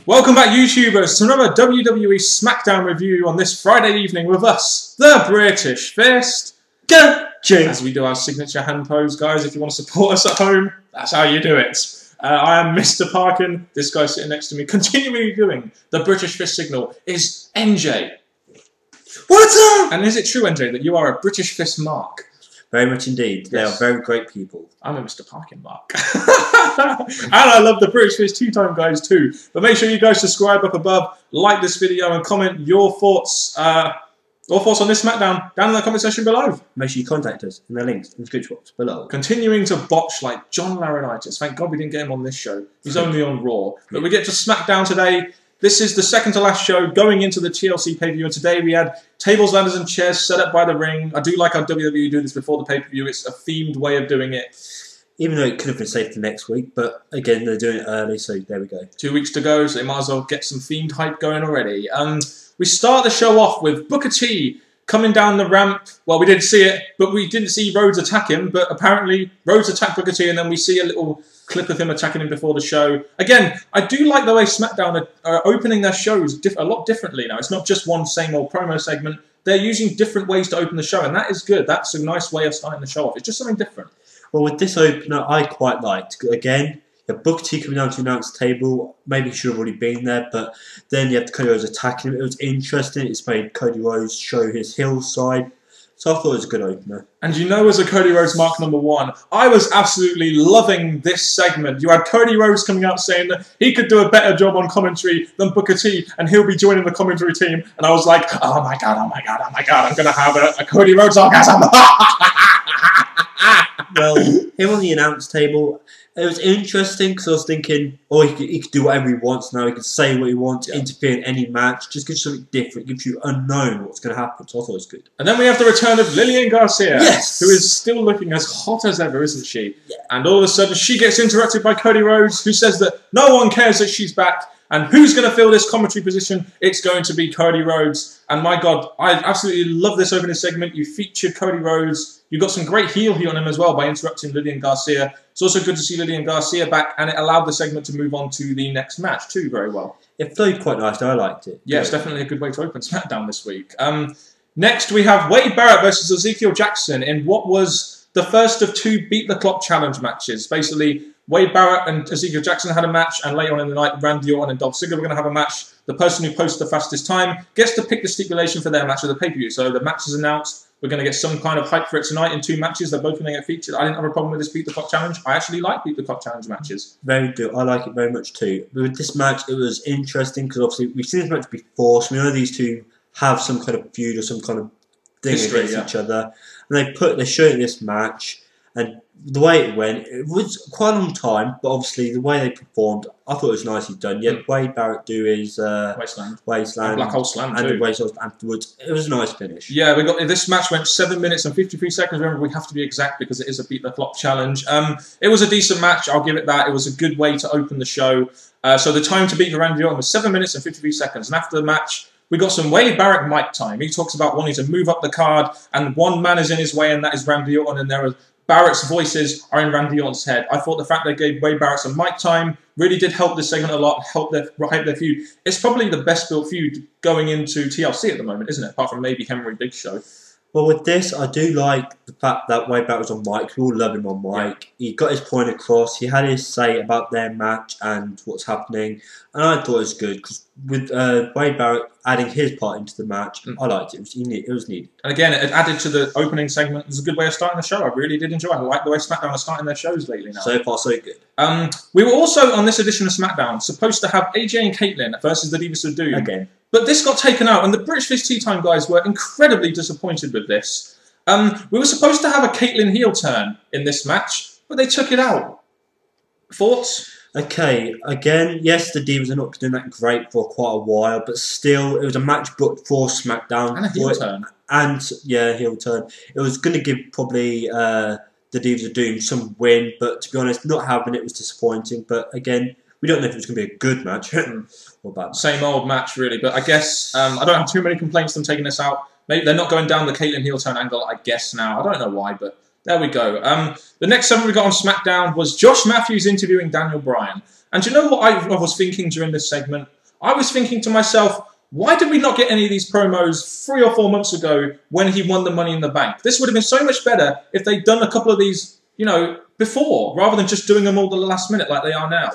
Welcome back, YouTubers, to another WWE Smackdown review on this Friday evening with us, the British Fist. Go, Jim. As we do our signature hand pose, guys, if you want to support us at home, that's how you do it. I am Mr. Parkin. This guy sitting next to me, continually doing the British Fist signal, is NJ. What's up? And is it true, NJ, that you are a British Fist mark? Very much indeed. They are very great people. I'm a Mr. Parkin mark. And I love the British Fist two-time guys too. But make sure you guys subscribe up above, like this video, and comment your thoughts on this Smackdown down in the comment section below. Make sure you contact us in the links in the description box below. Continuing to botch like John Laurinaitis. Thank God we didn't get him on this show. He's only on Raw. But we get to Smackdown today. This is the second to last show going into the TLC pay-per-view, and today we had tables, ladders and chairs set up by the ring. I do like how WWE do this before the pay-per-view. It's a themed way of doing it. Even though it could have been saved for next week, but again, they're doing it early, so there we go. 2 weeks to go, so they might as well get some themed hype going already. We start the show off with Booker T coming down the ramp. Well, we didn't see it, but we didn't see Rhodes attack him, but apparently Rhodes attacked Booker T, and then we see a little clip of him attacking him before the show. Again, I do like the way SmackDown are opening their shows a lot differently now. It's not just one same old promo segment. They're using different ways to open the show, and that is good. That's a nice way of starting the show off. It's just something different. Well, with this opener, I quite liked. Again, you have Booker T coming down to the announce table. Maybe he should have already been there, but then you have Cody Rhodes attacking him. It was interesting. It's made Cody Rhodes show his heel side. So I thought it was a good opener. And you know, as a Cody Rhodes mark #1, I was absolutely loving this segment. You had Cody Rhodes coming out saying that he could do a better job on commentary than Booker T, and he'll be joining the commentary team. And I was like, oh my god, oh my god, oh my god, I'm going to have a Cody Rhodes orgasm. Well, him on the announce table, it was interesting because I was thinking, oh, he could do whatever he wants now. He could say what he wants, interfere in any match. Just gives you something different. Gives you unknown what's going to happen. So I thought it was good. And then we have the return of Lillian Garcia, yes, who is still looking as hot as ever, isn't she? Yeah. And all of a sudden, she gets interrupted by Cody Rhodes, who says that no one cares that she's back. And who's going to fill this commentary position? It's going to be Cody Rhodes. And my God, I absolutely love this opening segment. You featured Cody Rhodes. You got some great heel heat on him as well by interrupting Lillian Garcia. It's also good to see Lillian Garcia back, and it allowed the segment to move on to the next match too very well. It flowed quite nicely. I liked it. Yeah, it's definitely a good way to open SmackDown this week. Next, we have Wade Barrett versus Ezekiel Jackson in what was the first of 2 Beat the Clock challenge matches. Basically, Wade Barrett and Ezekiel Jackson had a match, and later on in the night, Randy Orton and Dolph Ziggler were going to have a match. The person who posts the fastest time gets to pick the stipulation for their match of the pay-per-view. So the match is announced. We're going to get some kind of hype for it tonight in 2 matches. They're both going to get featured. I didn't have a problem with this Beat the Clock challenge. I actually like Beat the Clock challenge matches. Very good. I like it very much too. But with this match, it was interesting because obviously we've seen this match before, so we know these two have some kind of feud or some kind of thing against each other. And they showed this match, and the way it went, it was quite a long time, but obviously the way they performed, I thought it was nicely done. You had Wade Barrett do his Wasteland, and Black Hole Slam, and too. the Wasteland afterwards. It was a nice finish. Yeah, this match went 7 minutes and 53 seconds. Remember, we have to be exact because it is a Beat the Clock challenge. It was a decent match. I'll give it that. It was a good way to open the show. So the time to beat Randy Orton was 7 minutes and 53 seconds. And after the match, we got some Wade Barrett mic time. He talks about wanting to move up the card, and one man is in his way, and that is Randy Orton. And there are Barrett's voices are in Randy Orton's head. I thought the fact they gave Wade Barrett some mic time really did help this segment a lot, hype their feud. It's probably the best built feud going into TLC at the moment, isn't it? Apart from maybe Henry Big Show. Well, with this, I do like the fact that Wade Barrett was on mic. We all love him on mic. Yeah. He got his point across. He had his say about their match and what's happening. And I thought it was good because with Wade Barrett adding his part into the match, I liked it. It was neat. And again, it added to the opening segment. It was a good way of starting the show. I really did enjoy it. I like the way SmackDown are starting their shows lately now. So far, so good. We were also, on this edition of SmackDown, supposed to have AJ and Caitlyn versus the Divas of Doom. Again. But this got taken out, and the British Fist Tea Time guys were incredibly disappointed with this. We were supposed to have a Caitlyn heel turn in this match, but they took it out. Thoughts? Okay, again, yes, the Divas are not doing that great for quite a while, but still, it was a match booked for SmackDown. And a heel turn. And, yeah, heel turn. It was going to give probably the Divas of Doom some win, but to be honest, not having it was disappointing. But again, we don't know if it was going to be a good match or bad match. Same old match, really. But I guess I don't have too many complaints them taking this out. Maybe they're not going down the Caitlyn heel turn angle, I guess, now. I don't know why, but there we go. The next segment we got on SmackDown was Josh Matthews interviewing Daniel Bryan. And do you know what I was thinking during this segment? I was thinking to myself, why did we not get any of these promos 3 or 4 months ago when he won the Money in the Bank? This would have been so much better if they'd done a couple of these, you know, before, rather than just doing them all the last minute like they are now.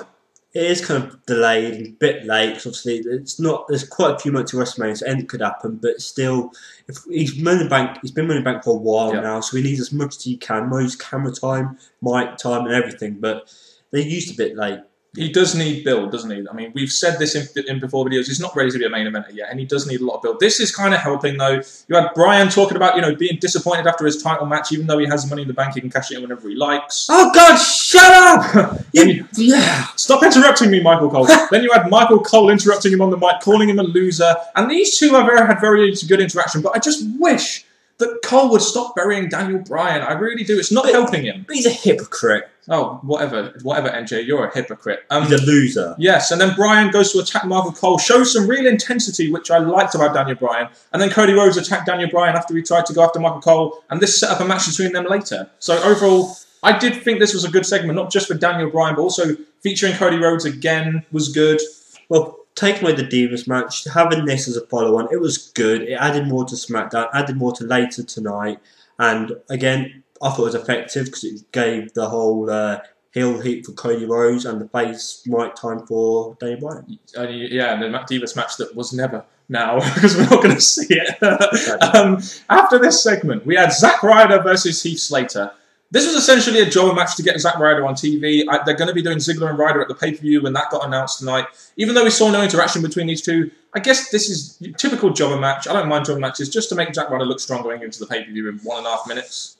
It is kind of delayed, a bit late. Cause obviously, it's not. There's quite a few months to WrestleMania, so anything could happen. But still, if he's Money in the Bank, he's been Money in the Bank for a while now, so he needs as much as he can, most camera time, mic time, and everything. But they used a bit late. He does need build, doesn't he? I mean, we've said this in before videos. He's not ready to be a main eventer yet, and he does need a lot of build. This is kind of helping, though. You had Brian talking about, you know, being disappointed after his title match, even though he has Money in the Bank, he can cash it in whenever he likes. Oh God, shut up! Yeah. Stop interrupting me, Michael Cole. Then you had Michael Cole interrupting him on the mic, calling him a loser, and these two have had very good interaction. But I just wish that Cole would stop burying Daniel Bryan. I really do. It's not helping him. But he's a hypocrite. Oh, whatever, NJ, you're a hypocrite. He's a loser. Yes, and then Bryan goes to attack Michael Cole, shows some real intensity, which I liked about Daniel Bryan. And then Cody Rhodes attacked Daniel Bryan after he tried to go after Michael Cole, and this set up a match between them later. So overall, I did think this was a good segment, not just for Daniel Bryan, but also featuring Cody Rhodes again was good. Well, taking away the Divas match, having this as a follow-on, it was good. It added more to Smackdown, added more to later tonight, and again, I thought it was effective because it gave the whole heel heat for Cody Rhodes and the face mic time for Daniel Bryan. Yeah, and the Divas match that was never now because we're not going to see it. After this segment, we had Zack Ryder versus Heath Slater. This was essentially a jobber match to get Zack Ryder on TV. They're going to be doing Ziggler and Ryder at the pay-per-view when that got announced tonight. Even though we saw no interaction between these two, I guess this is a typical jobber match. I don't mind jobber matches just to make Zack Ryder look strong going into the pay-per-view in 1.5 minutes.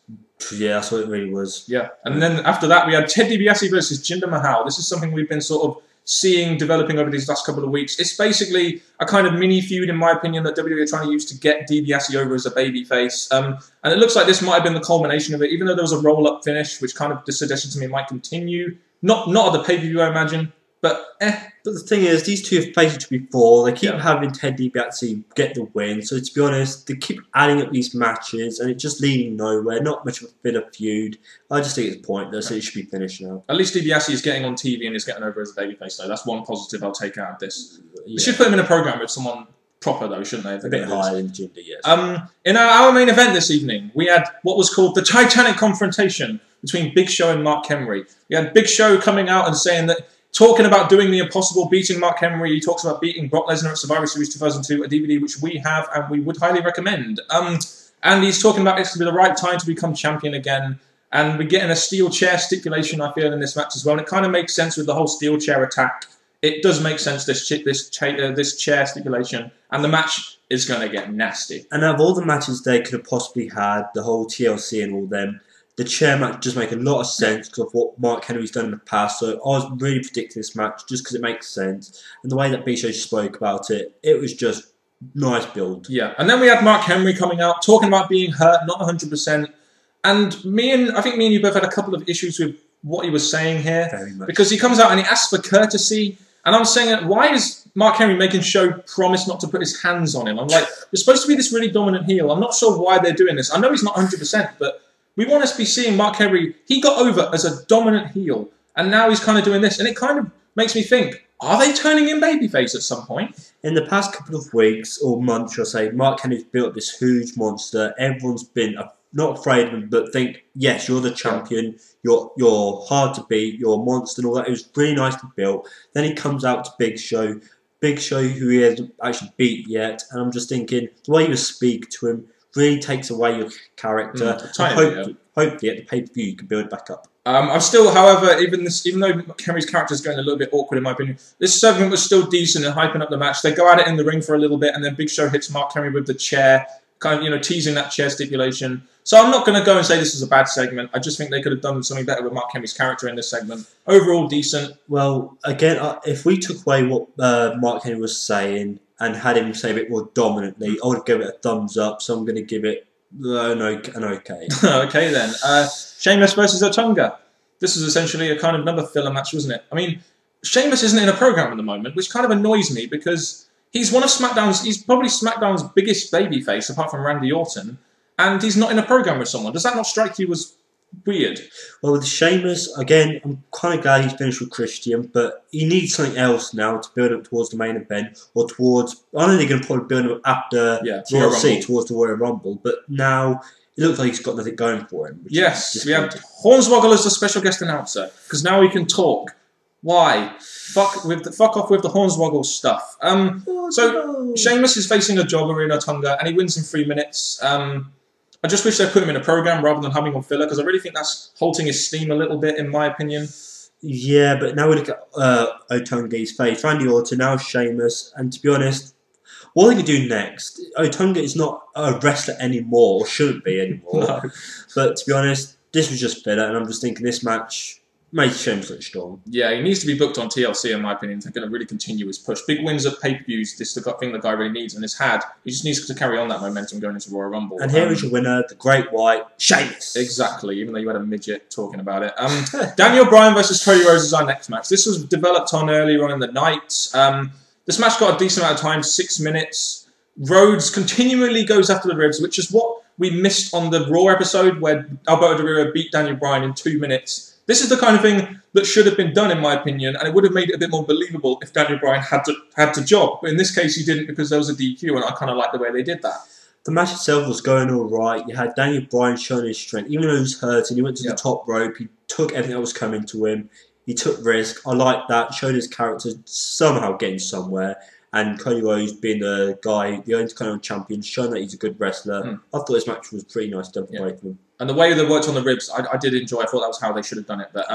Yeah, that's what it really was. Yeah, and then after that we had Ted DiBiase versus Jinder Mahal. This is something we've been sort of seeing developing over these last couple of weeks. It's basically a kind of mini feud, in my opinion, that WWE are trying to use to get DiBiase over as a babyface. And it looks like this might have been the culmination of it, even though there was a roll-up finish, which kind of suggested to me might continue. Not at the pay-per-view, I imagine, but But the thing is, these two have faced each other before. They keep having Ted DiBiase get the win. So to be honest, they keep adding up these matches, and it's just leading nowhere. Not much of a bit of feud. I just think it's pointless. It should be finished now. At least DiBiase is getting on TV and is getting over as a babyface, though. That's one positive I'll take out of this. They should put him in a program with someone proper, though, shouldn't they? A bit higher than Jinder, yes. In our main event this evening, we had what was called the Titanic confrontation between Big Show and Mark Henry. We had Big Show coming out and saying that, talking about doing the impossible, beating Mark Henry. He talks about beating Brock Lesnar at Survivor Series 2002, a DVD which we have and we would highly recommend. And he's talking about it's going to be the right time to become champion again. And we're getting a steel chair stipulation, I feel, in this match as well. And it kind of makes sense with the whole steel chair attack. It does make sense, this chair stipulation. And the match is going to get nasty. And out of all the matches they could have possibly had, the whole TLC and all them, the chair match just makes a lot of sense because of what Mark Henry's done in the past. So I was really predicting this match just because it makes sense. And the way that Big Show spoke about it, it was just nice build. Yeah, and then we had Mark Henry coming out, talking about being hurt, not 100%. And I think me and you both had a couple of issues with what he was saying here. Very much. Because he comes out and he asks for courtesy. And I'm saying, why is Mark Henry making Show promise not to put his hands on him? I'm like, you're supposed to be this really dominant heel. I'm not sure why they're doing this. I know he's not 100%, but we want to be seeing Mark Henry. He got over as a dominant heel, and now he's kind of doing this. And it kind of makes me think, are they turning him babyface at some point? In the past couple of weeks or months, I'll say, Mark Henry's built this huge monster. Everyone's been not afraid of him, but think, yes, you're the champion. You're hard to beat. You're a monster and all that. It was really nicely built. Then he comes out to Big Show. Big Show, who he hasn't actually beat yet. And I'm just thinking, the way you speak to him really takes away your character. Hopefully at the pay-per-view you can build back up. I'm still, however, even though Henry's character is going a little bit awkward in my opinion, this segment was still decent and hyping up the match. They go at it in the ring for a little bit, and then Big Show hits Mark Henry with the chair, kind of teasing that chair stipulation. So I'm not going to go and say this is a bad segment. I just think they could have done something better with Mark Henry's character in this segment. Overall, decent. Well, again, if we took away what Mark Henry was saying and had him say a bit more dominantly, I would give it a thumbs up. So I'm going to give it an okay. Okay then. Sheamus versus Otunga. This is essentially a kind of another filler match, wasn't it? I mean, Sheamus isn't in a program at the moment, which kind of annoys me because he's he's probably SmackDown's biggest babyface apart from Randy Orton, and he's not in a program with someone. Does that not strike you as weird. Well, with Sheamus, again, I'm kind of glad he's finished with Christian, but he needs something else now to build up towards the main event, or towards, I know they're going to probably build up after TLC towards the Royal Rumble, but now it looks like he's got nothing going for him. Yes, we have Hornswoggle as the special guest announcer, because now we can talk. Why? Fuck off with the Hornswoggle stuff. So Sheamus is facing a jobber in Otunga, and he wins in 3 minutes. I just wish they put him in a program rather than having on filler, because I really think that's halting his steam a little bit, in my opinion. Yeah, but now we look at Otunga's face, Randy Orton, now Sheamus, and to be honest, what they can do next? Otunga is not a wrestler anymore, or shouldn't be anymore. No. But to be honest, this was just filler, and I'm just thinking this match made Sheamus look strong. Yeah, he needs to be booked on TLC, in my opinion. They're going to really continue his push. Big wins at pay-per-views, this is the thing the guy really needs, and has had. He just needs to carry on that momentum going into Royal Rumble. And here is your winner, the Great White, Sheamus. Exactly, even though you had a midget talking about it. Daniel Bryan versus Cody Rhodes is our next match. This was developed on earlier on in the night. This match got a decent amount of time, 6 minutes. Rhodes continually goes after the ribs, which is what we missed on the Raw episode, where Alberto Del Rio beat Daniel Bryan in 2 minutes. This is the kind of thing that should have been done, in my opinion, and it would have made it a bit more believable if Daniel Bryan had to job. But in this case, he didn't, because there was a DQ, and I kind of like the way they did that. The match itself was going all right. You had Daniel Bryan showing his strength. Even though he was hurt and he went to the top rope, he took everything that was coming to him. He took risk. I like that. Showed his character somehow getting somewhere. And Cody Rhodes being the guy, the Intercontinental Champion, showing that he's a good wrestler. I thought this match was pretty nice done for both of them. And the way they worked on the ribs, I did enjoy. I thought that was how they should have done it. But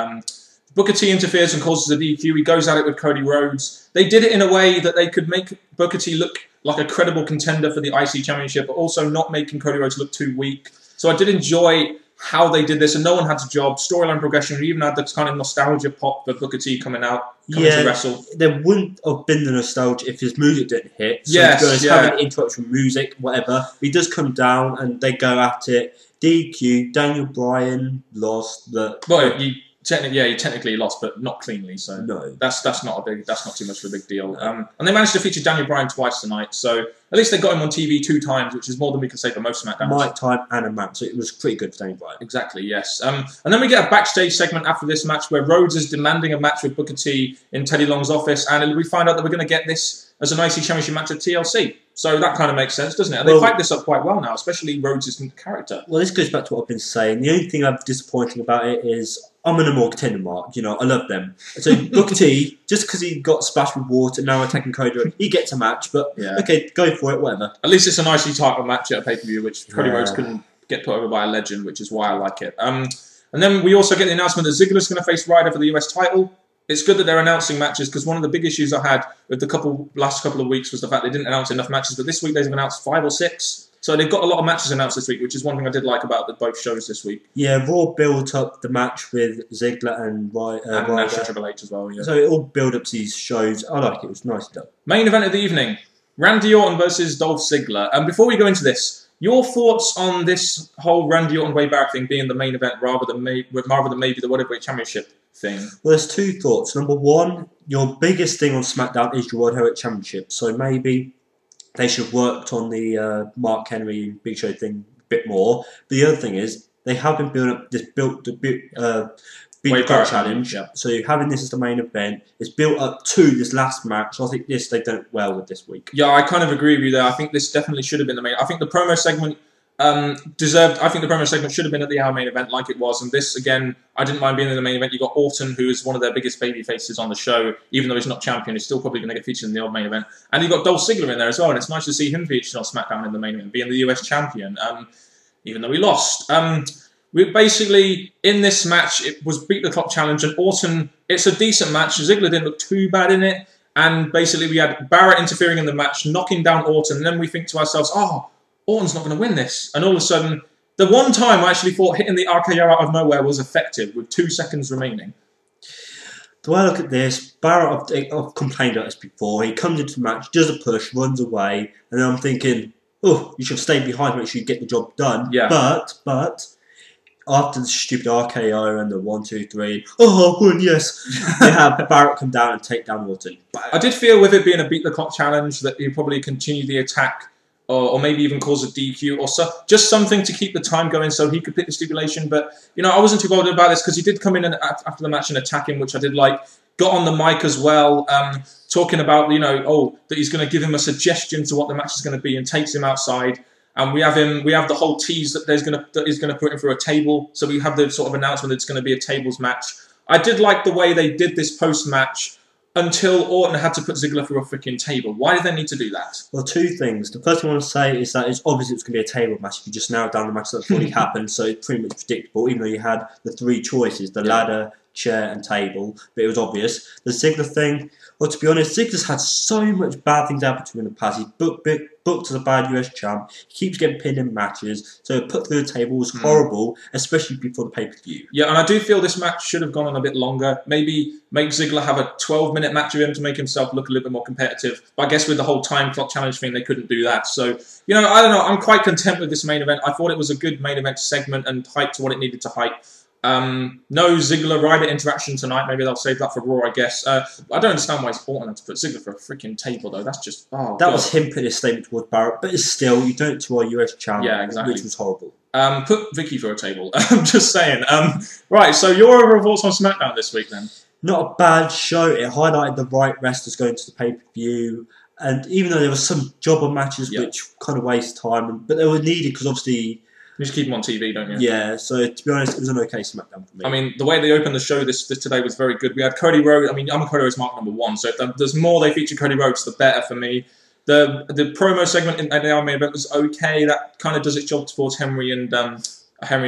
Booker T interferes and causes a DQ. He goes at it with Cody Rhodes. They did it in a way that they could make Booker T look like a credible contender for the IC Championship, but also not making Cody Rhodes look too weak. So I did enjoy how they did this, and no one had to job. Storyline progression, we even had this kind of nostalgia pop for Booker T coming to wrestle. There wouldn't have been the nostalgia if his music didn't hit. So having interruption from music, whatever. He does come down and they go at it. DQ, Daniel Bryan lost. He technically lost, but not cleanly. So no, that's not too much of a big deal. And they managed to feature Daniel Bryan twice tonight, so at least they got him on TV 2 times, which is more than we can say for most Smackdowns. Mic time and a match, so it was pretty good for Daniel Bryan. Exactly, yes. And then we get a backstage segment after this match where Rhodes is demanding a match with Booker T in Teddy Long's office, and we find out that we're going to get this as an IC Championship match at TLC. So that kind of makes sense, doesn't it? And they've hyped this up quite well now, especially Rhodes' character. Well, this goes back to what I've been saying. The only thing I'm disappointing about it is I'm in a more contender mark. You know, I love them. So Booker T, just because he got splashed with water, now attacking Cody, he gets a match. But okay, go for it, whatever. At least it's an IC title match at a pay-per-view, which Cody Rhodes couldn't get put over by a legend, which is why I like it. And then we also get the announcement that Ziggler's going to face Ryder for the US title. It's good that they're announcing matches, because one of the big issues I had with the last couple of weeks was the fact they didn't announce enough matches. But this week they've announced 5 or 6. So they've got a lot of matches announced this week, which is one thing I did like about both shows this week. Yeah, Raw built up the match with Ziggler and Ryder. Triple H as well. Yeah. So it all built up to these shows. I like it. It was nice done. Main event of the evening: Randy Orton versus Dolph Ziggler. And before we go into this, your thoughts on this whole Randy Orton Wade Barrett thing being the main event rather than maybe the World Championship thing? Well, there's 2 thoughts. Number 1, your biggest thing on SmackDown is your World Heavyweight Championship. So maybe they should have worked on the Mark Henry and Big Show thing a bit more. But the other thing is, they have been building up this Big Barrett Challenge. Yeah. So having this as the main event, it's built up to this last match. So I think they've done it well with this week. Yeah, I kind of agree with you there. I think this definitely should have been the main. I think the promo segment I think the promo segment should have been at the hour main event like it was, and this, again, I didn't mind being in the main event. You got Orton, who is one of their biggest baby faces on the show, even though he's not champion, he's still probably going to get featured in the old main event. And you got Dolph Ziggler in there as well, and it's nice to see him featured on SmackDown in the main event, being the US champion, even though he lost. We basically, in this match, it was beat the clock challenge, and Orton, it's a decent match. Ziggler didn't look too bad in it, and basically we had Barrett interfering in the match, knocking down Orton, and then we think to ourselves, oh, Orton's not going to win this. And all of a sudden, the one time I actually thought hitting the RKO out of nowhere was effective with 2 seconds remaining. The way I look at this, Barrett, I've complained about this before. He comes into the match, does a push, runs away, and then I'm thinking, oh, you should have stayed behind to make sure you get the job done. Yeah. But after the stupid RKO and the 1, 2, 3, oh, I won, yes, they have Barrett come down and take down Orton. I did feel with it being a beat the clock challenge that he'd probably continue the attack or maybe even cause a DQ or so, just something to keep the time going so he could pick the stipulation. But, you know, I wasn't too bothered about this because he did come in and, after the match and attack him, which I did like. Got on the mic as well, talking about, you know, that he's going to give him a suggestion to what the match is going to be and takes him outside. And we have the whole tease that he's going to put him through a table. So we have the sort of announcement that it's going to be a tables match. I did like the way they did this post-match until Orton had to put Ziggler through a freaking table. Why did they need to do that? Well, two things. The first thing I want to say is that it's obviously it's going to be a table match if you just narrow down the match that's already happened, so it's pretty much predictable, even though you had the three choices, the ladder, chair and table, but it was obvious. The Ziggler thing, well, to be honest, Ziggler's had so much bad things happen to him in the past. He's booked as a bad US champ. He keeps getting pinned in matches. So put through the table was horrible, especially before the pay-per-view. Yeah, and I do feel this match should have gone on a bit longer. Maybe make Ziggler have a 12-minute match with him to make himself look a little bit more competitive. But I guess with the whole time clock challenge thing, they couldn't do that. So, you know, I don't know. I'm quite content with this main event. I thought it was a good main event segment and hype to what it needed to hype. No Ziggler Ryder interaction tonight. Maybe they'll save that for Raw, I guess. I don't understand why Orton had to put Ziggler for a freaking table, though. That's just that was him putting his statement towards Barrett, but it's still you don't to our US champ, exactly. Which was horrible. Put Vicky for a table. I'm just saying. Right. So your overall thoughts on SmackDown this week, then? Not a bad show. It highlighted the right wrestlers going to the pay-per-view. And even though there were some jobber matches which kind of waste time, but they were needed because obviously you just keep them on TV, don't you? Yeah, so to be honest, it was an okay SmackDown for me. I mean, the way they opened the show this today was very good. We had Cody Rhodes. I mean, I'm a Cody Rhodes mark #1, so if there's more they feature Cody Rhodes, the better for me. The promo segment in the main event was okay. That kind of does its job towards Henry and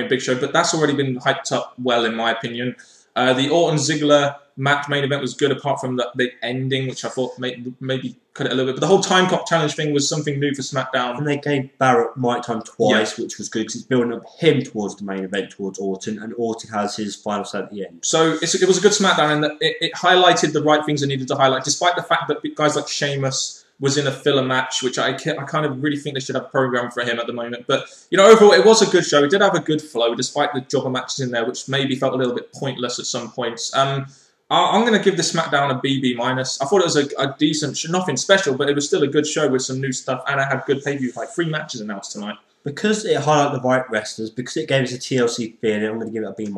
Big Show, but that's already been hyped up well, in my opinion. The Orton Ziggler match main event was good, apart from the ending, which I thought maybe cut it a little bit. But the whole time clock challenge thing was something new for SmackDown. And they gave Barrett mic time twice, which was good because it's building up him towards the main event, towards Orton, and Orton has his final say at the end. So it was a good SmackDown, and it highlighted the right things it needed to highlight, despite the fact that guys like Sheamus was in a filler match, which I kind of really think they should have a program for him at the moment. But, you know, overall, it was a good show. It did have a good flow, despite the jobber matches in there, which maybe felt a little bit pointless at some points. I'm going to give this SmackDown a BB-. I thought it was a decent show, nothing special, but it was still a good show with some new stuff, and it had good pay-per-view, like 3 matches announced tonight. Because it highlighted the right wrestlers, because it gave us a TLC feeling, I'm going to give it a B-.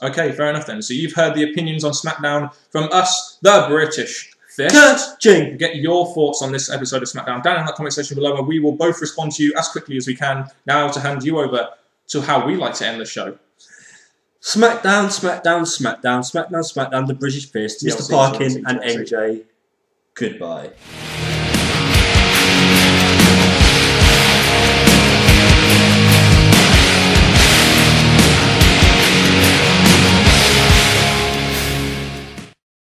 Okay, fair enough then. So you've heard the opinions on SmackDown from us, the British Fist. Get your thoughts on this episode of SmackDown down in the comment section below, and we will both respond to you as quickly as we can. Now to hand you over to how we like to end the show. SmackDown, SmackDown, SmackDown, SmackDown, SmackDown, the British Fist, Mr. Parkin and NJ. Goodbye.